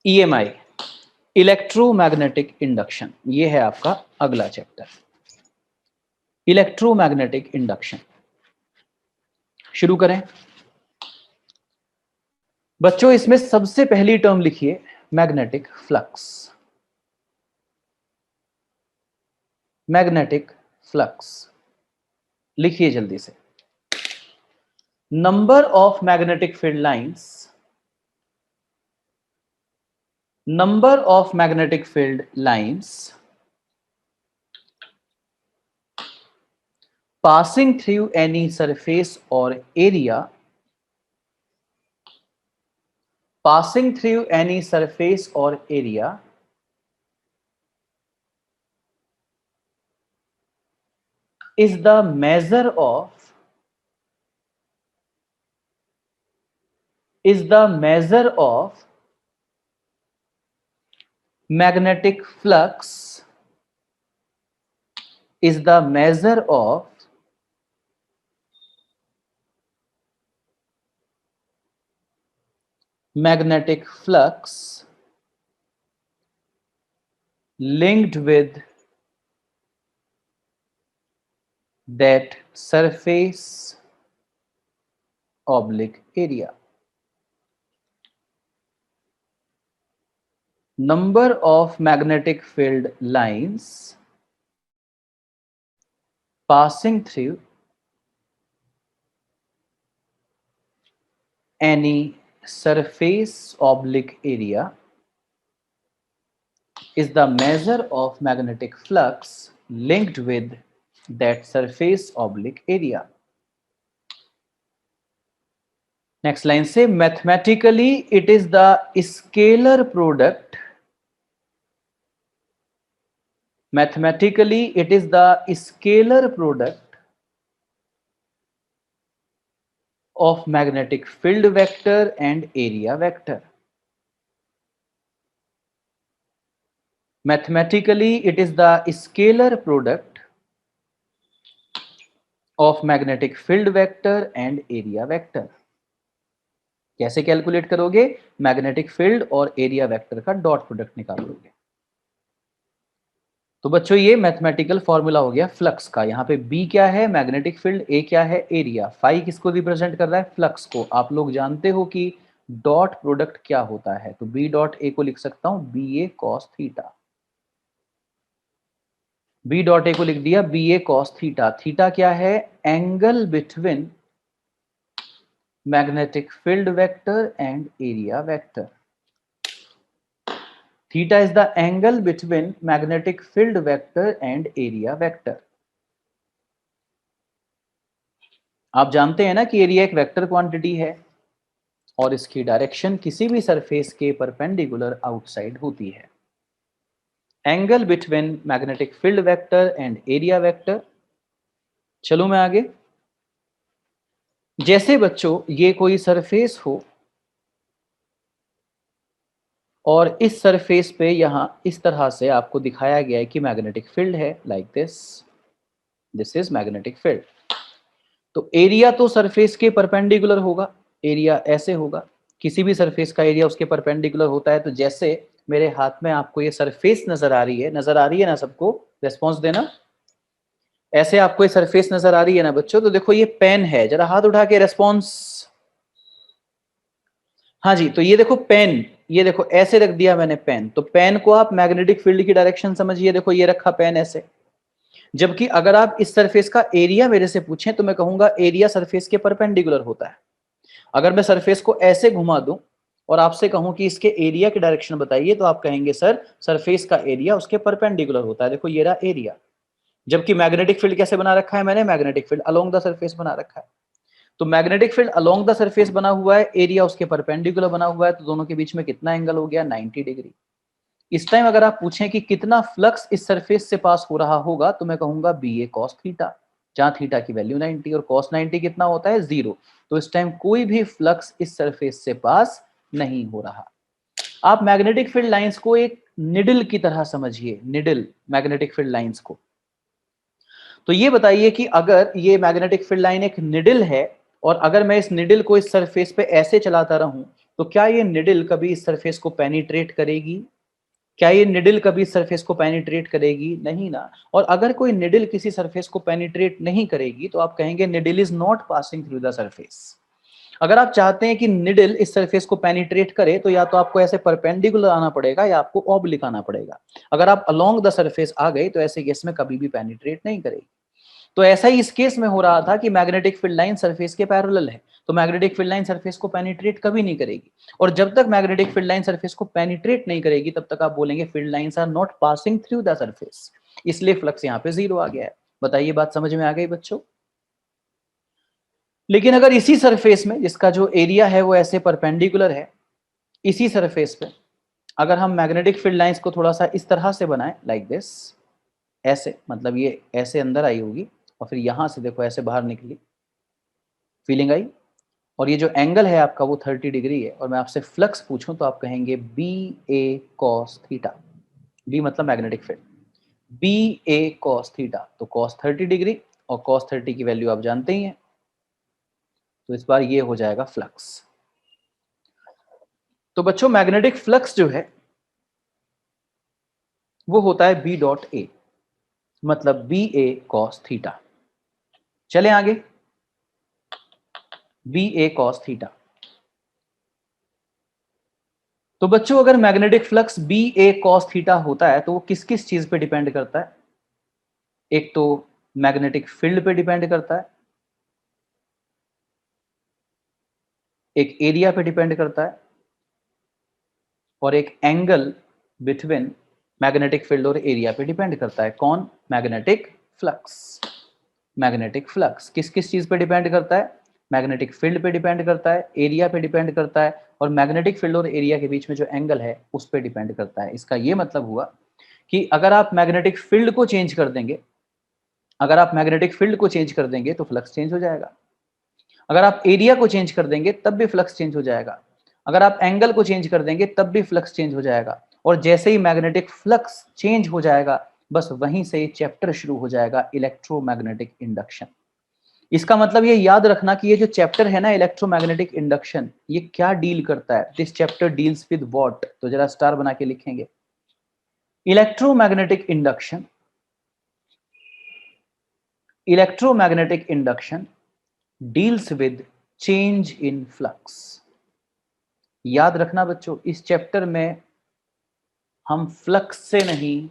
EMI, electromagnetic induction, ये है आपका अगला चैप्टर, इलेक्ट्रोमैग्नेटिक इंडक्शन। शुरू करें बच्चों, इसमें सबसे पहली टर्म लिखिए मैग्नेटिक फ्लक्स। मैग्नेटिक फ्लक्स लिखिए जल्दी से। Number of magnetic field lines, number of magnetic field lines passing through any surface or area, passing through any surface or area is the measure of, is the measure of magnetic flux, is the measure of magnetic flux linked with that surface oblique area. Number of magnetic field lines passing through any surface oblique area is the measure of magnetic flux linked with that surface oblique area. Next line say mathematically it is the scalar product, mathematically it is the scalar product of magnetic field vector and area vector. Mathematically it is the scalar product of magnetic field vector and area vector. कैसे calculate करोगे? Magnetic field और area vector का dot product निकालोगे। तो बच्चों ये mathematical formula हो गया फ्लक्स का। यहाँ पे बी क्या है? मैग्नेटिक फील्ड, ए क्या है? एरिया। फाई किसको रिप्रेजेंट कर रहा है? फ्लक्स को। आप लोग जानते हो कि डॉट प्रोडक्ट क्या होता है, तो बी डॉट ए को लिख सकता हूं B A cos theta. B dot A को लिख दिया B A cos theta. Theta क्या है? Angle between magnetic field vector and area vector. Theta is the angle between magnetic field vector and area vector. आप जानते हैं ना कि एरिया एक वेक्टर क्वांटिटी है और इसकी डायरेक्शन किसी भी सरफेस के परपेंडिकुलर आउटसाइड होती है। Angle between magnetic field vector and area vector. चलो मैं आगे। जैसे बच्चों ये कोई सरफेस हो और इस सरफेस पे यहां इस तरह से आपको दिखाया गया है कि मैग्नेटिक फील्ड है, like this is magnetic field. तो एरिया तो सरफेस के परपेंडिकुलर होगा, एरिया ऐसे होगा। किसी भी सरफेस का एरिया उसके परपेंडिकुलर होता है। तो जैसे मेरे हाथ में आपको ये सरफेस नजर आ रही है, नजर आ रही है ना? सबको रेस्पॉन्स देना। ऐसे आपको ये सरफेस नजर आ रही है ना बच्चों? तो देखो ये पेन है, जरा हाथ उठा के रेस्पॉन्स। हाँ जी, तो ये देखो पेन, ये देखो ऐसे रख दिया मैंने पेन। तो पेन को आप मैग्नेटिक फील्ड की डायरेक्शन समझिए। देखो ये रखा पेन ऐसे। जबकि अगर आप इस सरफेस का एरिया मेरे से पूछें तो मैं कहूंगा एरिया सरफेस के परपेंडिकुलर होता है। अगर मैं सरफेस को ऐसे घुमा दूं और आपसे कहूं कि इसके एरिया की डायरेक्शन बताइए, तो आप कहेंगे सर सरफेस का एरिया उसके परपेंडिकुलर होता है। देखो ये रहा एरिया। जबकि मैग्नेटिक फील्ड कैसे बना रखा है मैंने? Magnetic field along the surface बना रखा है। तो magnetic field along the surface बना हुआ है, एरिया उसके परपेंडिकुलर बना हुआ है, तो दोनों के बीच में कितना एंगल हो गया? 90 डिग्री। इस टाइम अगर आप पूछें कि कितना फ्लक्स इस सरफेस से पास हो रहा होगा, तो मैं कहूंगा बी ए कॉस थीटा, जहां थीटा की वैल्यू 90 और कॉस 90 कितना होता है? 0। तो इस टाइम कोई भी फ्लक्स इस सरफेस से पास नहीं हो रहा। आप मैग्नेटिक फील्ड लाइंस को एक निडल की तरह समझिए, निडल मैग्नेटिक फील्ड लाइंस को। तो ये बताइए कि अगर ये मैग्नेटिक फील्ड लाइन एक निडल है और अगर मैं इस निडल को इस सरफेस पे ऐसे चलाता रहूं तो क्या ये निडल कभी इस सरफेस को पेनिट्रेट करेगी? क्या ये निडल कभी सरफेस को पेनिट्रेट करेगी? नहीं ना। और अगर कोई निडल किसी सरफेस को पेनिट्रेट नहीं करेगी तो आप कहेंगे needle is not passing through the surface. अगर आप चाहते हैं कि निडल इस सरफेस को पेनिट्रेट करे तो या तो आपको ऐसे परपेंडिकुलर आना पड़ेगा या आपको ऑब्लिक आना पड़ेगा। अगर आप अलोंग द सरफेस आ गए तो ऐसे केस में कभी भी पेनिट्रेट नहीं करेगी। तो ऐसा ही इस केस में हो रहा था कि मैग्नेटिक फील्ड लाइन सरफेस के पैरेलल है, तो मैग्नेटिक फील्ड लाइन सरफेस को पेनिट्रेट कभी नहीं करेगी। और जब तक मैग्नेटिक फील्ड लाइन सरफेस को पेनिट्रेट नहीं करेगी तब तक आप बोलेंगे field lines are not passing through the surface, इसलिए फ्लक्स यहाँ पे 0 आ गया है। बताइए बात समझ में आ गई बच्चों? लेकिन अगर इसी सरफेस में जिसका जो एरिया है वो ऐसे परपेंडिकुलर है, इसी सरफेस पे अगर हम मैग्नेटिक फील्ड लाइंस को थोड़ा सा इस तरह से बनाएं, लाइक दिस, ऐसे, मतलब ये ऐसे अंदर आई होगी और फिर यहां से देखो ऐसे बाहर निकली, फीलिंग आई, और ये जो एंगल है आपका वो 30 डिग्री है, और मैं आपसे फ्लक्स पूछूं तो आप कहेंगे B A cos theta. B मतलब magnetic field, B A cos theta, तो कॉस 30 डिग्री और कॉस 30 की वैल्यू आप जानते ही हैं, तो इस बार ये हो जाएगा फ्लक्स। तो बच्चों मैग्नेटिक फ्लक्स जो है वो होता है बी डॉट ए, मतलब बी ए कॉस थीटा। चले आगे, बी ए कॉस थीटा। तो बच्चों अगर magnetic flux B A cos theta होता है तो वो किस किस चीज पे डिपेंड करता है? एक तो मैग्नेटिक फील्ड पे डिपेंड करता है, एक एरिया पे डिपेंड करता है, और एक एंगल बिटवीन मैग्नेटिक फील्ड और एरिया पे डिपेंड करता है। कौन? Magnetic flux. मैग्नेटिक फ्लक्स किस किस चीज पे डिपेंड करता है? मैग्नेटिक फील्ड पे डिपेंड करता है, एरिया पे डिपेंड करता है, और मैग्नेटिक फील्ड और एरिया के बीच में जो एंगल है उस पे डिपेंड करता है। इसका ये मतलब हुआ कि अगर आप मैग्नेटिक फील्ड को चेंज कर देंगे, अगर आप मैग्नेटिक फील्ड को चेंज कर देंगे तो फ्लक्स चेंज हो जाएगा। अगर आप एरिया को चेंज कर देंगे तब भी फ्लक्स चेंज हो जाएगा। अगर आप एंगल को चेंज कर देंगे तब भी फ्लक्स चेंज हो जाएगा। और जैसे ही मैग्नेटिक फ्लक्स चेंज हो जाएगा बस वहीं से चैप्टर शुरू हो जाएगा, इलेक्ट्रोमैग्नेटिक इंडक्शन। इसका मतलब ये याद रखना कि ये जो चैप्टर है ना इलेक्ट्रोमैग्नेटिक इंडक्शन, ये क्या डील करता है? This chapter deals with what? तो जरा स्टार बना के लिखेंगे, electromagnetic induction. Electromagnetic induction deals with change in flux. याद रखना बच्चों, इस चैप्टर में हम फ्लक्स से नहीं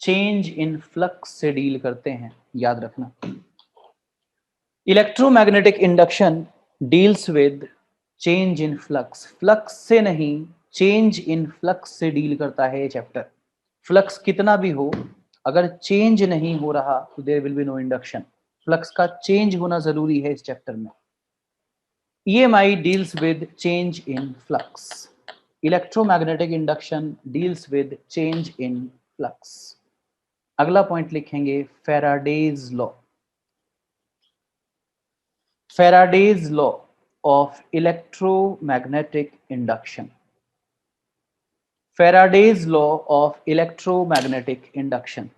चेंज इन फ्लक्स से डील करते हैं, याद रखना। Electromagnetic induction deals with change in flux, flux से नहीं चेंज इन फ्लक्स से डील करता है ये चैप्टर। फ्लक्स कितना भी हो, अगर चेंज नहीं हो रहा तो there will be no induction. Flux का चेंज होना जरूरी है इस चैप्टर में। EMI deals with change in flux. Electromagnetic induction deals with change in flux. अगला पॉइंट लिखेंगे Faraday's law. Faraday's law of electromagnetic induction. Faraday's law of electromagnetic induction.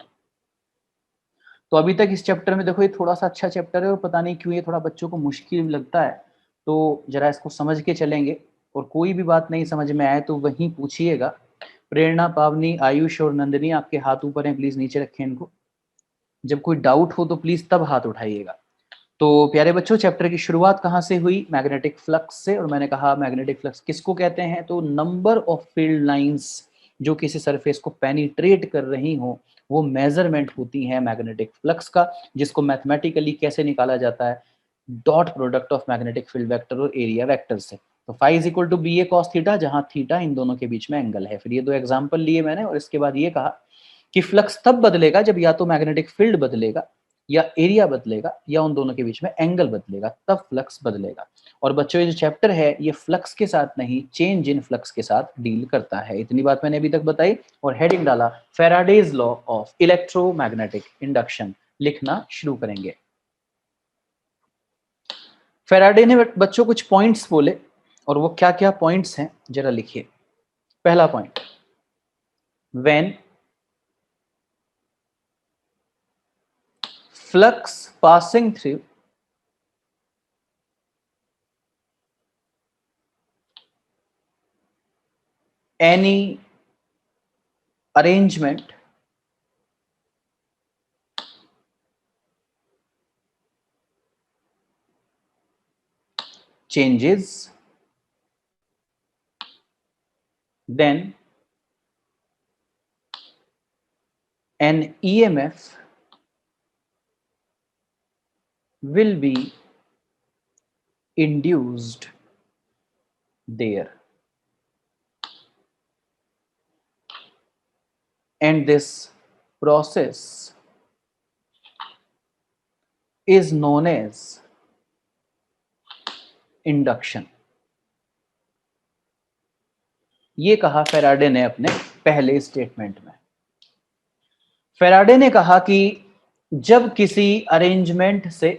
तो अभी तक इस चैप्टर में देखो ये थोड़ा सा अच्छा चैप्टर है और पता नहीं क्यों ये थोड़ा बच्चों को मुश्किल लगता है, तो जरा इसको समझ के चलेंगे। और कोई भी बात नहीं समझ में आए तो वहीं पूछिएगा। प्रेरणा, पावनी, आयुष और नंदिनी आपके हाथ ऊपर हैं, प्लीज नीचे रखें इनको। जब कोई डाउट हो तो प्लीज तब हाथ उठाइएगा। तो प्यारे बच्चों चैप्टर की शुरुआत कहाँ से हुई? मैग्नेटिक फ्लक्स से। और मैंने कहा मैग्नेटिक फ्लक्स किसको कहते हैं? तो नंबर ऑफ फील्ड लाइंस जो किसी सरफेस को पेनिट्रेट कर रही हो वो मेजरमेंट होती है मैग्नेटिक फ्लक्स का, जिसको मैथमेटिकली कैसे निकाला जाता है? Dot product of magnetic field vector और एरिया वेक्टर से। तो phi is equal to B A cos theta, जहां थीटा इन दोनों के बीच में एंगल है। फिर ये दो एग्जाम्पल लिए मैंने और इसके बाद ये कहा कि फ्लक्स तब बदलेगा जब या तो मैग्नेटिक फील्ड बदलेगा या एरिया बदलेगा या उन दोनों के बीच में एंगल बदलेगा, तब फ्लक्स बदलेगा। और बच्चों ये जो चैप्टर है ये फ्लक्स के साथ नहीं चेंज इन फ्लक्स के साथ डील करता है। इतनी बात मैंने अभी तक बताई और हेडिंग डाला Faraday's law of electromagnetic induction. लिखना शुरू करेंगे। फैराडे ने बच्चों कुछ पॉइंट्स बोले और वो क्या क्या पॉइंट्स हैं जरा लिखिए। पहला point, when flux passing through any arrangement changes, then an EMF will be induced there, and this process is known as induction. ये कहा फेराडे ने अपने पहले स्टेटमेंट में। फेराडे ने कहा कि जब किसी अरेंजमेंट से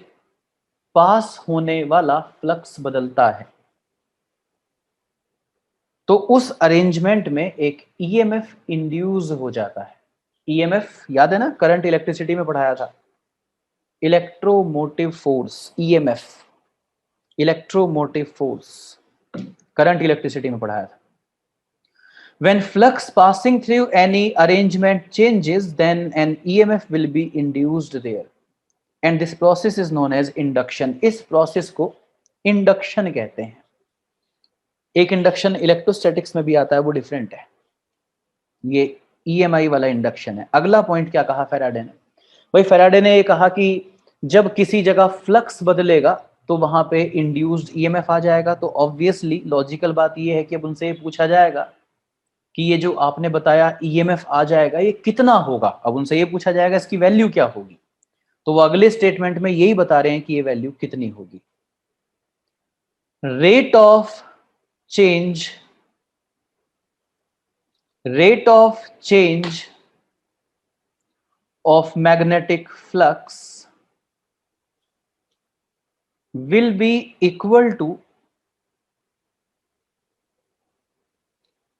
पास होने वाला फ्लक्स बदलता है तो उस अरेंजमेंट में एक ईएमएफ इंड्यूस हो जाता है। ईएमएफ याद है ना, करंट इलेक्ट्रिसिटी में पढ़ाया था, electromotive force, EMF electromotive force, current electricity में पढ़ाया था। When flux passing through any arrangement changes, then an EMF will be induced there, and this process is known as induction. इस प्रोसेस को induction कहते हैं। एक इंडक्शन इलेक्ट्रोस्टैटिक्स में भी आता है, वो डिफरेंट है, ये EMI वाला इंडक्शन है। अगला पॉइंट क्या कहा फेराडे ने? भाई फेराडे ने ये कहा कि जब किसी जगह फ्लक्स बदलेगा तो वहां पे इंड्यूस्ड EMF आ जाएगा। तो ऑब्वियसली लॉजिकल बात ये है कि अब उनसे पूछा जाएगा कि ये जो आपने बताया EMF आ जाएगा ये कितना होगा। अब उनसे ये पूछा जाएगा इसकी वैल्यू क्या होगी, तो वो अगले स्टेटमेंट में यही बता रहे हैं कि ये वैल्यू कितनी होगी। Rate of change of magnetic flux will be equal to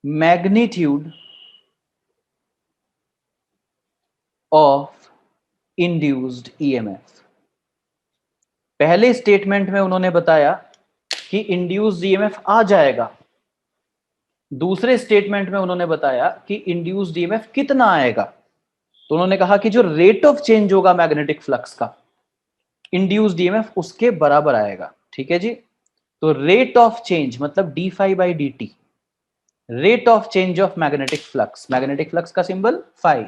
magnitude of induced EMF। पहले स्टेटमेंट में उन्होंने बताया कि इंड्यूस्ड EMF आ जाएगा, दूसरे स्टेटमेंट में उन्होंने बताया कि इंड्यूस्ड EMF कितना आएगा। तो उन्होंने कहा कि जो रेट ऑफ चेंज होगा मैग्नेटिक फ्लक्स का, इंड्यूस्ड EMF उसके बराबर आएगा। ठीक है जी, तो रेट ऑफ चेंज मतलब D phi by D T, rate of change of magnetic flux, magnetic flux का symbol phi,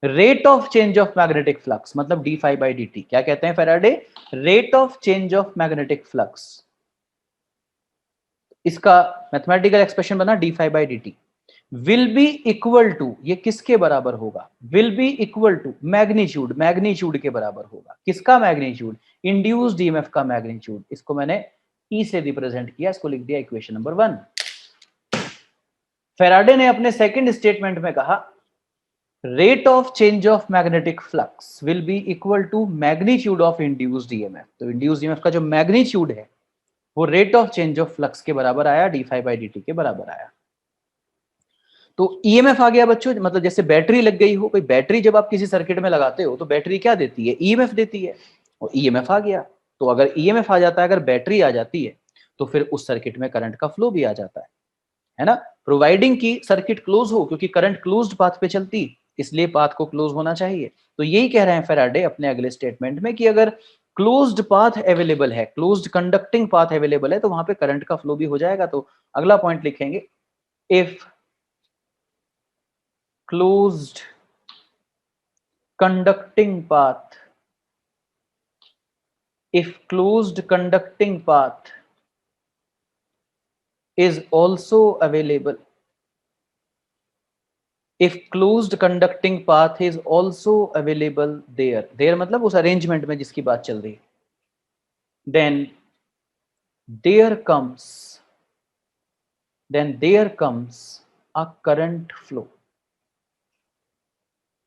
rate of change of magnetic flux मतलब D phi by D T. क्या कहते हैं Faraday? Rate of change of magnetic flux, इसका mathematical expression बना D phi by D T, will be equal to, ये किसके बराबर होगा? Will be equal to magnitude, magnitude के बराबर होगा। किसका मैग्नीट्यूड? इंड्यूस्ड ईएमएफ का मैग्नीट्यूड। इसको मैंने ई से रिप्रेजेंट किया, इसको लिख दिया इक्वेशन नंबर 1। फेराडे ने अपने सेकंड स्टेटमेंट में कहा rate of change of magnetic flux will be equal to magnitude of induced EMF. तो इंड्यूस्ड ईएमएफ का जो मैग्नीट्यूड है वो rate of change of flux के बराबर आया, d phi by D t के बराबर आया। तो ईएमएफ आ गया बच्चों, मतलब जैसे बैटरी लग गई हो। भाई बैटरी जब आप किसी सर्किट में लगाते हो तो बैटरी क्या देती है? ईएमएफ देती है, और ईएमएफ आ गया। तो अगर ईएमएफ आ जाता है, अगर बैटरी आ जाती है, तो फिर उस सर्किट में करंट का फ्लो भी आ जाता है ना, प्रोवाइडिंग की सर्किट क्लोज हो, क्योंकि करंट क्लोज्ड पाथ पे चलती, इसलिए पाथ को क्लोज होना चाहिए। तो यही कह रहे हैं फेराडे अपने अगले स्टेटमेंट में कि अगर क्लोज्ड पाथ अवेलेबल है, क्लोज्ड कंडक्टिंग पाथ अवेलेबल है, तो वहां पे करंट का फ्लो भी हो जाएगा। तो अगला पॉइंट लिखेंगे, if closed conducting path, if closed conducting path is also available, if closed conducting path is also available there मतलब उस अरेंजमेंट में जिसकी बात चल रही है, then there comes a current flow,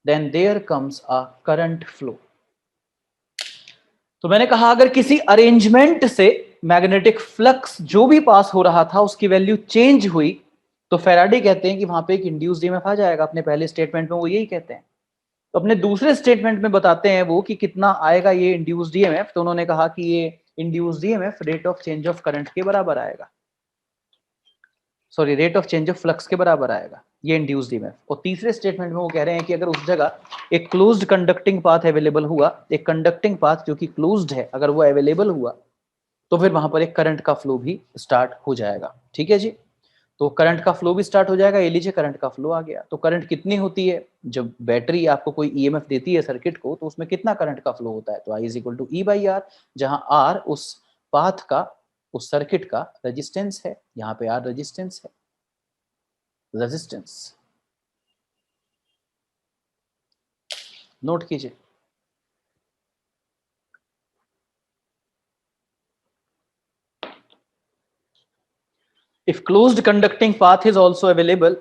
then there comes a current flow। तो मैंने कहा अगर किसी अरेंजमेंट से मैग्नेटिक फ्लक्स जो भी पास हो रहा था उसकी वैल्यू चेंज हुई, तो फेराडे कहते हैं कि वहां पे एक इंड्यूस्ड ईएमएफ आ जाएगा। अपने पहले स्टेटमेंट में वो यही कहते हैं। तो अपने दूसरे स्टेटमेंट में बताते हैं वो कि कितना आएगा ये इंड्यूस्ड ईएमएफ। तो उन्होंने कहा कि ये induced EMF rate of change of current के बराबर आएगा। Sorry rate of change of flux के बराबर आएगा, ये इंड्यूस्ड ईएमएफ। और तीसरे स्टेटमेंट में वो कह रहे हैं कि अगर उस जगह एक क्लोज्ड कंडक्टिंग पाथ अवेलेबल हुआ, एक कंडक्टिंग पाथ जो कि क्लोज्ड है अगर वो अवेलेबल हुआ, तो फिर वहां पर एक करंट का फ्लो भी स्टार्ट हो जाएगा। ठीक है जी, तो करंट का फ्लो भी स्टार्ट हो जाएगा। ये लीजिए करंट का फ्लो आ गया। तो करंट कितनी होती है, जब बैटरी आपको कोई ईएमएफ देती है सर्किट को, तो उसमें कितना करंट का फ्लो होता है, तो I is equal to E by R, जहां आर उस पाथ का, उस सर्किट का रेजिस्टेंस है, यहाँ पे आर रेजिस्टेंस है, रेजिस्टेंस नोट कीजिए। If closed conducting path is also available,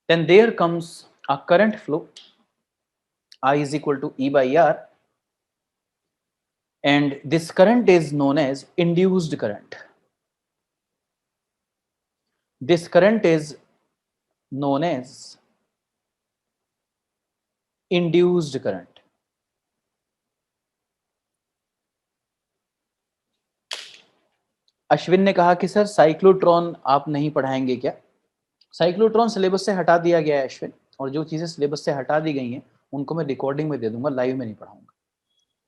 then there comes a current flow, I is equal to E by R, and this current is known as induced current. This current is known as induced current. Ashwin ने कहा कि sir cyclotron आप नहीं पढ़ाएंगे क्या? Cyclotron syllabus से हटा दिया गया है अश्विन, और जो चीजें सिलेबस से हटा दी गई हैं उनको मैं रिकॉर्डिंग में दे दूंगा, लाइव में नहीं पढ़ाऊंगा,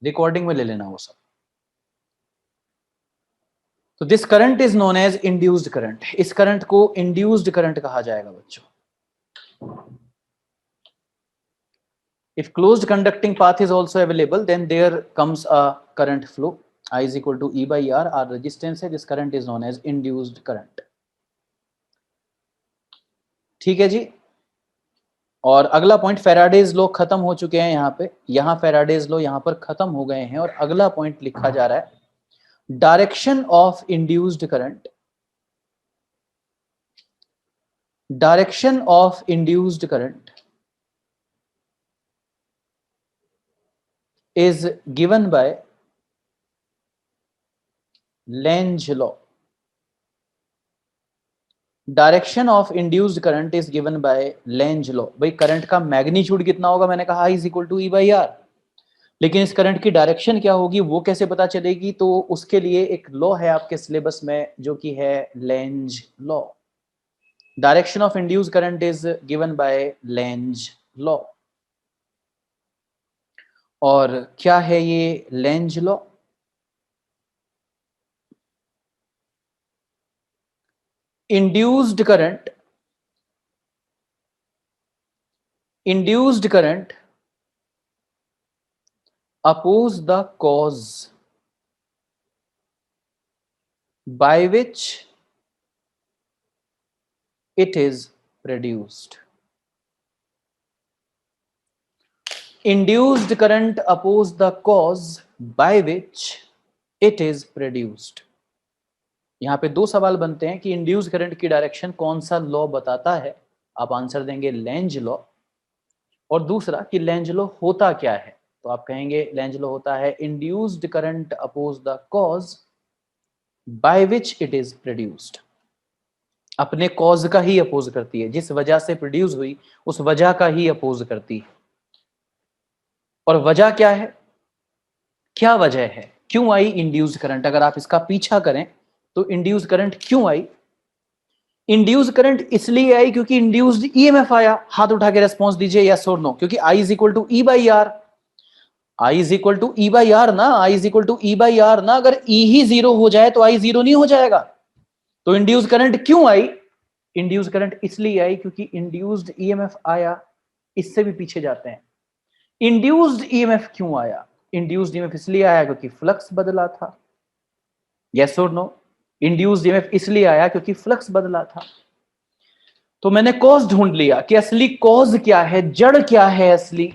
रिकॉर्डिंग में ले लेना वो सब। तो this current is known as induced current, इस करंट को इंड्यूस्ड करंट कहा जाएगा बच्चों। If closed conducting path is also available, then there comes a current flow, I is equal to E by R, our resistance है, this current is known as induced current। ठीक है जी। और अगला point, Faraday's law खत्म हो चुके हैं यहाँ पे, यहाँ फेराडेज लॉ यहाँ पर खत्म हो गए हैं, और अगला पॉइंट लिखा जा रहा है direction of induced current, direction of induced current is given by Lenz law. Direction of induced current is given by Lenz law। भाई करंट का मैग्नीट्यूड कितना होगा, मैंने कहा I is equal to E by R, लेकिन इस current की direction क्या होगी वो कैसे पता चलेगी, तो उसके लिए एक लॉ है आपके सिलेबस में जो कि है Lenz law। Direction of induced current is given by Lenz law। और क्या है ये Lenz law? induced current oppose the cause by which it is produced। induced current oppose the cause by which it is produced। यहां पे दो सवाल बनते हैं कि इंड्यूस करंट की डायरेक्शन कौन सा लॉ बताता है, आप आंसर देंगे लेंज लॉ, और दूसरा कि लेंज लॉ होता क्या है, तो आप कहेंगे लेंज लॉ होता है induced current oppose the cause by which it is produced. अपने कॉज का ही अपोज करती है, जिस वजह से प्रोड्यूस हुई उस वजह का ही अपोज करती है। और वजह क्या है, क्या वजह है, क्यों आई इंड्यूस्ड करंट, अगर आप इसका पीछा करें तो इंड्यूस्ड करंट क्यों आई? इंड्यूस्ड करंट इसलिए आई क्योंकि इंड्यूस्ड ईएमएफ आया। हाथ उठा के रेस्पॉन्स दीजिए यस और नो, क्योंकि I is equal to E by R, I is equal to E by R ना, I is equal to E by R ना, अगर ई ही जीरो हो जाए तो आई जीरो नहीं हो जाएगा। तो इंड्यूस्ड करंट क्यों आई? इंड्यूस्ड करंट इसलिए आई क्योंकि इंड्यूस्ड ईएमएफ आया। इससे भी पीछे जाते हैं, इंड्यूस्ड ईएमएफ क्यों आया? इंड्यूस्ड ईएमएफ इसलिए आया क्योंकि फ्लक्स बदला था, यस और नो। इंड्यूस्ड ईएमएफ इसलिए आया क्योंकि फ्लक्स बदला था। तो मैंने कॉज ढूंढ लिया कि असली कॉज क्या है, जड़ क्या है असली,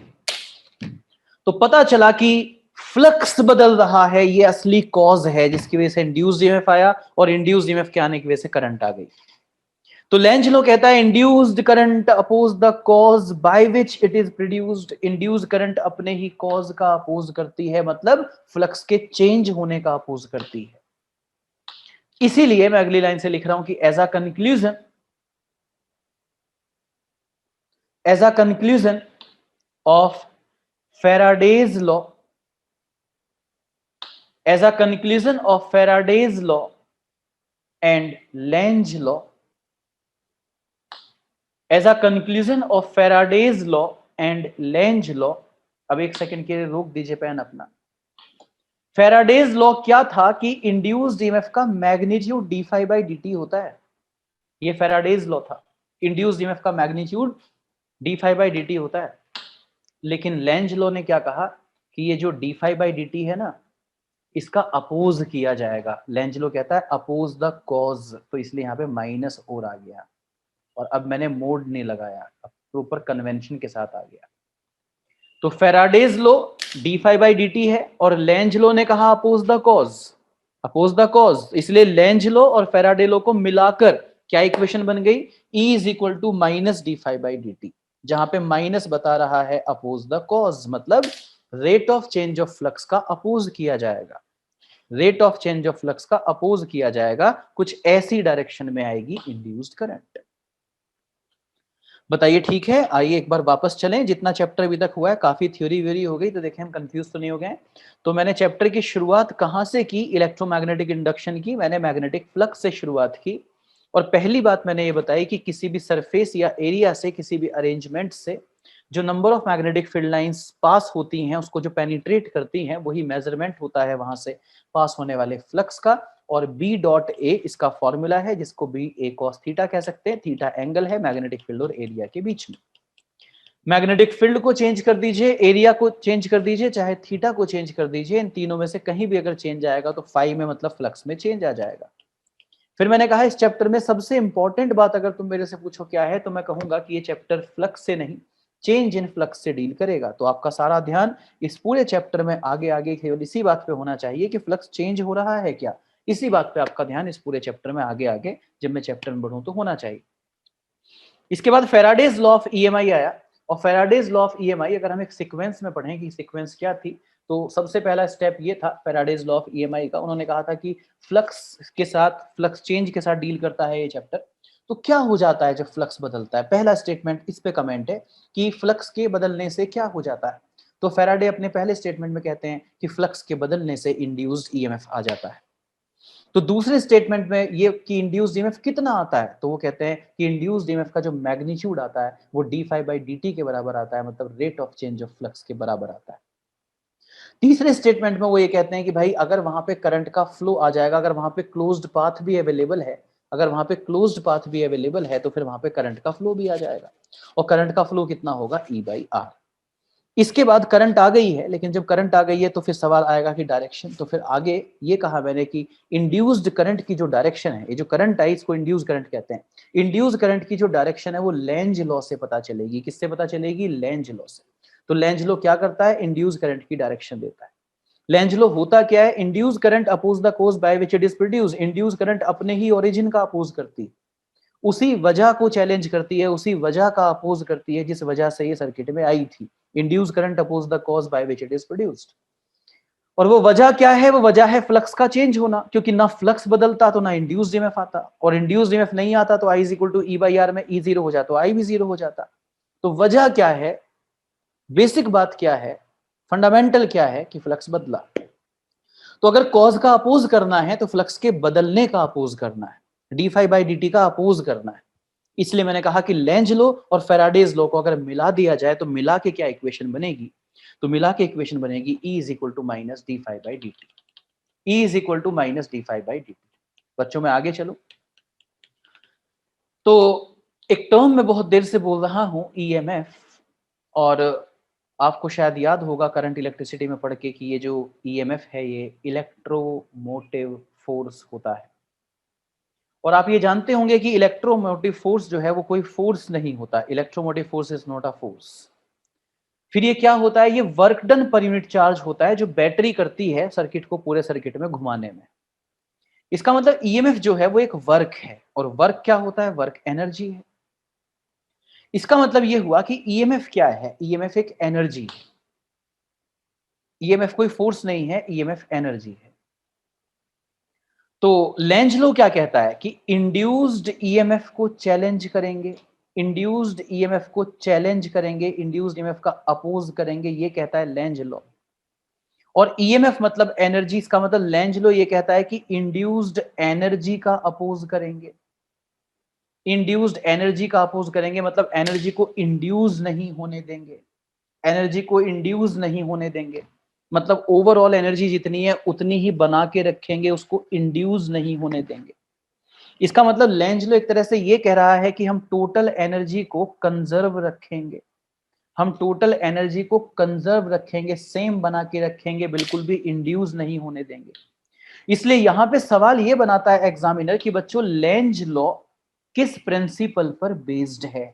तो पता चला कि फ्लक्स बदल रहा है, ये असली कॉज है जिसकी वजह से इंड्यूस्ड ईएमएफ आया, और इंड्यूस्ड ईएमएफ के आने की वजह से करंट आ गई। तो लेंज लॉ कहता है induced current oppose the cause by which it is produced. Induced current अपने ही कॉज का अपोज करती है, मतलब फ्लक्स के चेंज होने का अपोज करती है। इसीलिए मैं अगली लाइन से लिख रहा हूं कि as a conclusion of Faraday's law, as a conclusion of Faraday's law and Lenz law, as a conclusion of Faraday's law and Lenz law, अब एक सेकंड के लिए रोक दीजिए पेन अपना। फेराडेज लॉ क्या था कि इंड्यूस्ड ईएमएफ का magnitude d phi by D t होता है, ये फेराडेज लॉ था। इंड्यूस्ड ईएमएफ का magnitude d phi by D t होता है। लेकिन लेंज लॉ ने क्या कहा कि ये जो d phi by D t है ना, इसका अपोज किया जाएगा। लेंज लॉ कहता है अपोज द कॉज, तो इसलिए यहाँ पे माइनस और आ गया, और अब मैंने मोड नहीं लगाया, अब प्रॉपर कन्वेंशन के साथ आ गया। तो Faraday's law d phi by D t है, और लेंज लॉ ने कहा oppose the cause, oppose the cause, इसलिए लेंज लॉ और फेराडे लॉ को मिलाकर क्या इक्वेशन बन गई, E is equal to minus d phi by D t, जहां पे माइनस बता रहा है अपोज द कॉज, मतलब rate of change of flux का अपोज किया जाएगा, rate of change of flux का अपोज किया जाएगा, कुछ ऐसी डायरेक्शन में आएगी इंड्यूस्ड करंट। बताइए ठीक है। आइए एक बार वापस चलें, जितना चैप्टर अभी तक हुआ है काफी थ्योरी व्योरी हो गई, तो देखें हम कंफ्यूज तो नहीं हो गए। तो मैंने चैप्टर की शुरुआत कहां से की, इलेक्ट्रोमैग्नेटिक इंडक्शन की, मैंने मैग्नेटिक फ्लक्स से शुरुआत की। और पहली बात मैंने ये बताई कि किसी भी सरफेस या एरिया से, किसी भी अरेंजमेंट से जो number of magnetic field lines pass होती हैं, उसको जो पेनिट्रेट करती हैं, वही मेजरमेंट होता है वहां से पास होने वाले फ्लक्स का। और बी डॉट ए इसका फॉर्मूला है, जिसको बी ए कॉस थीटा कह सकते हैं। थीटा एंगल है मैग्नेटिक फील्ड और एरिया के बीच में। मैग्नेटिक फील्ड को चेंज कर दीजिए, एरिया को चेंज कर दीजिए, चाहे थीटा को चेंज कर दीजिए, इन तीनों में से कहीं भी अगर चेंज आएगा तो फाई में मतलब फ्लक्स में चेंज आ जाएगा। फिर मैंने कहा इस चैप्टर में सबसे इंपॉर्टेंट बात अगर तुम मेरे से पूछो क्या है, तो मैं कहूंगा कि ये चैप्टर फ्लक्स से नहीं, चेंज इन फ्लक्स से डील करेगा। तो आपका सारा ध्यान इस पूरे चैप्टर में आगे आगे केवल इसी बात पे होना चाहिए कि फ्लक्स चेंज हो रहा है क्या, इसी बात पे आपका ध्यान इस पूरे चैप्टर में आगे आगे जब मैं चैप्टर में बढ़ूं तो होना चाहिए। इसके बाद फेराडेज लॉ ऑफ ईएमआई आया, और फेराडेज लॉ ऑफ ईएमआई अगर हम एक सीक्वेंस में पढ़ें कि सीक्वेंस क्या थी, तो सबसे पहला स्टेप ये था फेराडेज लॉ ऑफ ईएमआई का। उन्होंने कहा था कि फ्लक्स के साथ, फ्लक्स चेंज के साथ डील करता है ये चैप्टर। तो क्या हो जाता है जब फ्लक्स बदलता है, पहला स्टेटमेंट इस पे कमेंट है कि फ्लक्स के बदलने से क्या हो जाता है। तो फेराडे अपने पहले स्टेटमेंट में कहते हैं कि फ्लक्स के बदलने से इंड्यूस्ड ईएमएफ आ जाता है। तो दूसरे स्टेटमेंट में ये कि इंड्यूस्ड ईएमएफ कितना आता है, तो वो कहते हैं कि इंड्यूस्ड ईएमएफ का जो मैग्नीट्यूड आता है वो d phi by D t के बराबर आता है, मतलब rate of change of flux के बराबर आता है। तीसरे स्टेटमेंट में वो ये कहते हैं कि भाई अगर वहां पे करंट का फ्लो आ जाएगा, अगर वहां पे क्लोज्ड पाथ भी अवेलेबल है, अगर वहां पे क्लोज्ड पाथ भी अवेलेबल है, तो फिर वहां पे करंट का फ्लो भी आ जाएगा। और करंट का फ्लो कितना होगा, ई बाई आर। इसके बाद करंट आ गई है, लेकिन जब करंट आ गई है तो फिर सवाल आएगा कि डायरेक्शन। तो फिर आगे ये कहा मैंने कि इंड्यूस्ड करंट की जो डायरेक्शन है, ये जो करंट आई इसको इंड्यूस करंट कहते हैं। इंड्यूस करंट की जो डायरेक्शन है वो लेंज लॉ से पता चलेगी। किससे पता चलेगी, लेंज लॉ से। तो लेंज लॉ क्या करता है, इंड्यूस करंट की डायरेक्शन देता है। लेंज लॉ होता क्या है, induce current oppose the cause by which it is produce. Induce current अपने ही ओरिजिन का अपोज करती है, उसी वजह को चैलेंज करती है, उसी वजह का अपोज करती है जिस वजह से ये सर्किट में आई थी। Induce current oppose the cause by which it is produced. और वो वजह क्या है, वो वजह है फ्लक्स का चेंज होना, क्योंकि ना फ्लक्स बदलता तो ना इंड्यूस्ड ईएमएफ आता, और इंड्यूस्ड ईएमएफ नहीं आता तो I is equal to E by R में ई जीरो हो जाता, तो आई भी जीरो हो जाता। तो वजह क्या है, बेसिक बात क्या है, फंडामेंटल क्या है कि फ्लक्स बदला। तो अगर कॉज का अपोज करना है तो फ्लक्स के बदलने का अपोज करना है, d phi by D t का अपोज करना है। इसलिए मैंने कहा कि लेंज लॉ और फेराडेज लॉ को अगर मिला दिया जाए तो मिला के क्या इक्वेशन बनेगी, तो मिला के इक्वेशन बनेगी E is equal to minus d phi by D t. E is equal to minus d phi by D t. बच्चों में आगे चलो, तो एक टर्म में बहुत देर से बोल रहा हूं EMF, और आपको शायद याद होगा करंट इलेक्ट्रिसिटी में पढ़ के कि ये जो EMF है ये इलेक्ट्रोमोटिव फोर्स होता है। और आप ये जानते होंगे कि इलेक्ट्रोमोटिव फोर्स जो है वो कोई फोर्स नहीं होता, electromotive force is not a force. फिर ये क्या होता है, ये work done per unit charge होता है जो बैटरी करती है सर्किट को पूरे सर्किट में घुमाने में। इसका मतलब ईएमएफ जो है वो एक वर्क है, और वर्क क्या होता है, वर्क एनर्जी है। इसका मतलब ये हुआ कि ईएमएफ क्या है, ईएमएफ एक एनर्जी है। ईएमएफ कोई फोर्स नहीं है, ईएमएफ एनर्जी है। तो लेंज लॉ क्या कहता है कि इंड्यूस्ड ईएमएफ को चैलेंज करेंगे, इंड्यूस्ड ईएमएफ को चैलेंज करेंगे, इंड्यूस्ड ईएमएफ का अपोज करेंगे, ये कहता है लेंज लॉ। और ईएमएफ मतलब एनर्जी, इसका मतलब लेंज लॉ ये कहता है कि इंड्यूस्ड एनर्जी का अपोज करेंगे। इंड्यूस्ड एनर्जी का अपोज करेंगे, मतलब एनर्जी को इंड्यूस नहीं होने देंगे, एनर्जी को इंड्यूस नहीं होने देंगे, मतलब ओवरऑल एनर्जी जितनी है उतनी ही बना के रखेंगे, उसको इंड्यूस नहीं होने देंगे। इसका मतलब लेंज लो एक तरह से ये कह रहा है कि हम टोटल एनर्जी को कंजर्व रखेंगे, हम टोटल एनर्जी को कंजर्व रखेंगे, सेम बना के रखेंगे, बिल्कुल भी इंड्यूस नहीं होने देंगे। इसलिए यहां पे सवाल ये बनाता है एग्जामिनर कि बच्चों लेंज लॉ किस प्रिंसिपल पर बेस्ड है,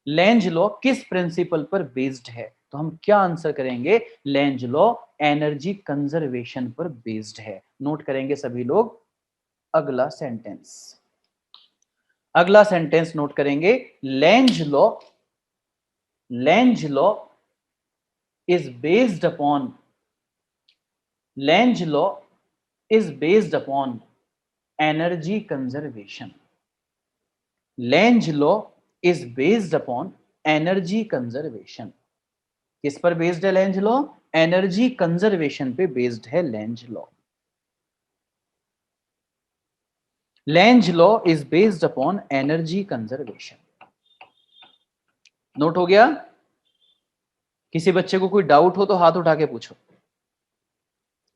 लेंज लॉ किस प्रिंसिपल पर बेस्ड है, तो हम क्या आंसर करेंगे, लेंज लॉ एनर्जी कंजर्वेशन पर बेस्ड है। नोट करेंगे सभी लोग अगला सेंटेंस, अगला सेंटेंस नोट करेंगे, Lenz law is based upon, Lenz law is based upon energy conservation, Lenz law is based upon energy conservation. किस पर बेस्ड है लेंज लॉ, एनर्जी कंजर्वेशन पे बेस्ड है Lenz law. Lenz law is based upon energy conservation. Note हो गया? किसी बच्चे को कोई डाउट हो तो हाथ उठा के पूछो।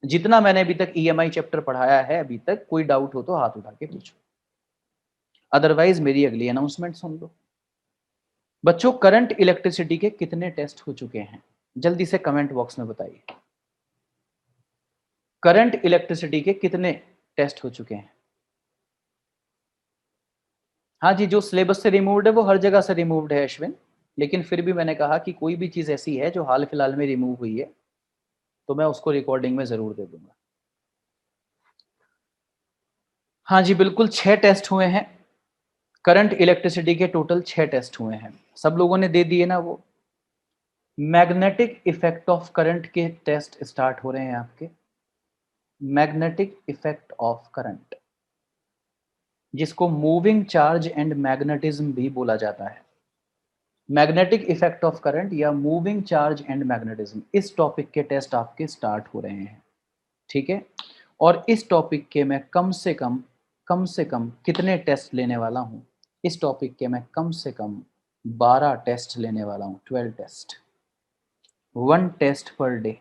जितना मैंने अभी तक ईएमआई चैप्टर पढ़ाया है अभी तक, कोई डाउट हो तो हाथ उठा के पूछो, अदरवाइज मेरी अगली अनाउंसमेंट सुन लो। बच्चों करंट इलेक्ट्रिसिटी के कितने टेस्ट हो चुके हैं, जल्दी से कमेंट बॉक्स में बताइए। करंट इलेक्ट्रिसिटी के कितने टेस्ट हो चुके हैं? हाँ जी, जो सिलेबस से रिमूव्ड है वो हर जगह से रिमूव्ड है अश्विन, लेकिन फिर भी मैंने कहा कि कोई भी चीज ऐसी है जो हाल फिलहाल में रिमूव हुई है तो मैं उसको रिकॉर्डिंग में जरूर दे दूंगा। हाँ जी बिल्कुल, 6 टेस्ट हुए हैं करंट इलेक्ट्रिसिटी के, टोटल 6 टेस्ट हुए हैं। सब लोगों ने दे दिए ना वो। मैग्नेटिक इफेक्ट ऑफ करंट के टेस्ट स्टार्ट हो रहे हैं आपके, मैग्नेटिक इफेक्ट ऑफ करंट, जिसको मूविंग चार्ज एंड मैग्नेटिज्म भी बोला जाता है। मैग्नेटिक इफेक्ट ऑफ करंट या मूविंग चार्ज एंड मैग्नेटिज्म, इस टॉपिक के टेस्ट आपके स्टार्ट हो रहे हैं, ठीक है। और इस टॉपिक के मैं कम से कम कितने टेस्ट लेने वाला हूं, इस टॉपिक के मैं कम से कम 12 टेस्ट लेने वाला हूं, 12 test, 1 test per day,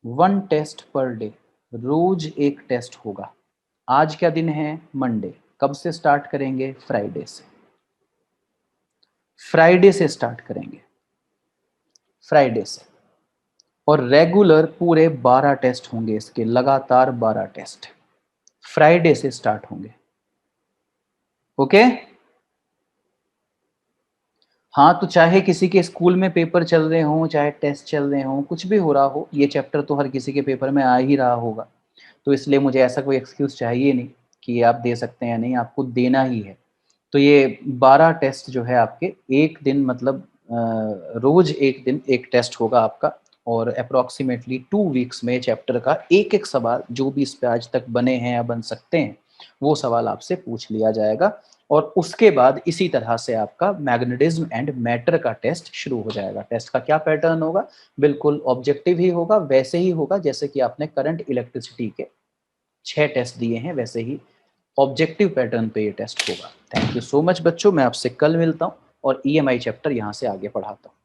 1 test per day, रोज एक टेस्ट होगा। आज क्या दिन है, मंडे, कब से स्टार्ट करेंगे, फ्राइडे से, फ्राइडे से स्टार्ट करेंगे, फ्राइडे से। और रेगुलर पूरे 12 टेस्ट होंगे इसके, लगातार 12 टेस्ट फ्राइडे से स्टार्ट होंगे, ओके। हाँ, तो चाहे किसी के स्कूल में पेपर चल रहे हों, चाहे टेस्ट चल रहे हों, कुछ भी हो रहा हो, ये चैप्टर तो हर किसी के पेपर में आ ही रहा होगा, तो इसलिए मुझे ऐसा कोई एक्सक्यूज चाहिए नहीं कि ये आप दे सकते हैं या नहीं, आपको देना ही है। तो ये 12 टेस्ट जो है आपके, एक दिन मतलब रोज एक दिन एक टेस्ट होगा आपका, और अप्रोक्सीमेटली 2 वीक्स में चैप्टर का एक एक सवाल जो भी इस पे आज तक बने हैं या बन सकते हैं वो सवाल आपसे पूछ लिया जाएगा। और उसके बाद इसी तरह से आपका मैग्नेटिज्म एंड मैटर का टेस्ट शुरू हो जाएगा। टेस्ट का क्या पैटर्न होगा, बिल्कुल ऑब्जेक्टिव ही होगा, वैसे ही होगा जैसे कि आपने करंट इलेक्ट्रिसिटी के 6 टेस्ट दिए हैं, वैसे ही ऑब्जेक्टिव पैटर्न पे ये टेस्ट होगा। थैंक यू सो मच बच्चों, मैं आपसे कल मिलता हूँ और ईएमआई चैप्टर यहाँ से आगे पढ़ाता हूँ।